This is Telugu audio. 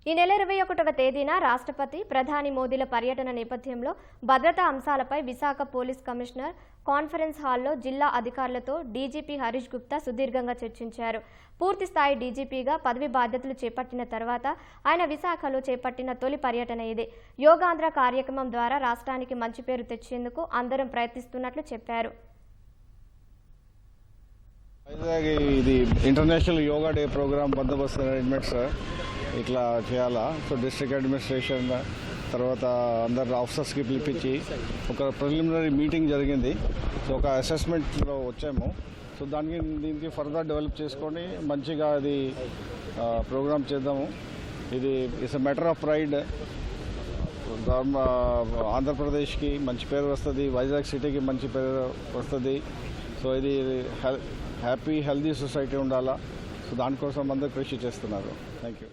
ఈ నెల 21వ తేదీన రాష్ట్రపతి ప్రధాని మోదీల పర్యటన నేపథ్యంలో భద్రతా అంశాలపై విశాఖ పోలీస్ కమిషనర్ కాన్ఫరెన్స్ హాల్లో జిల్లా అధికారులతో డీజీపీ హరీష్ గుప్తా సుదీర్ఘంగా చర్చించారు. పూర్తి స్థాయి డీజీపీగా పదవి బాధ్యతలు చేపట్టిన తర్వాత ఆయన విశాఖలో చేపట్టిన తొలి పర్యటన ఇది. యోగాంధ్ర కార్యక్రమం ద్వారా రాష్ట్రానికి మంచి పేరు తెచ్చేందుకు అందరం ప్రయత్నిస్తున్నట్లు చెప్పారు. ఇది ఇంటర్నేషనల్ యోగా డే ప్రోగ్రామ్ బందోబస్తు అరేంజ్మెంట్స్ ఇట్లా చేయాలా. సో డిస్ట్రిక్ట్ అడ్మినిస్ట్రేషన్ తర్వాత అందరు ఆఫీసర్స్కి పిలిపించి ఒక ప్రిలిమినరీ మీటింగ్ జరిగింది. సో ఒక అసెస్మెంట్లో వచ్చాము. సో దీనికి ఫర్దర్ డెవలప్ చేసుకొని మంచిగా అది ప్రోగ్రామ్ చేద్దాము. ఇది it's a matter of pride. ఆంధ్రప్రదేశ్కి మంచి పేరు వస్తుంది, వైజాగ్ సిటీకి మంచి పేరు వస్తుంది. సో ఇది హ్యాపీ హెల్దీ సొసైటీ ఉండాలా. సో దానికోసం అందరూ కృషి చేస్తున్నారు. Thank you.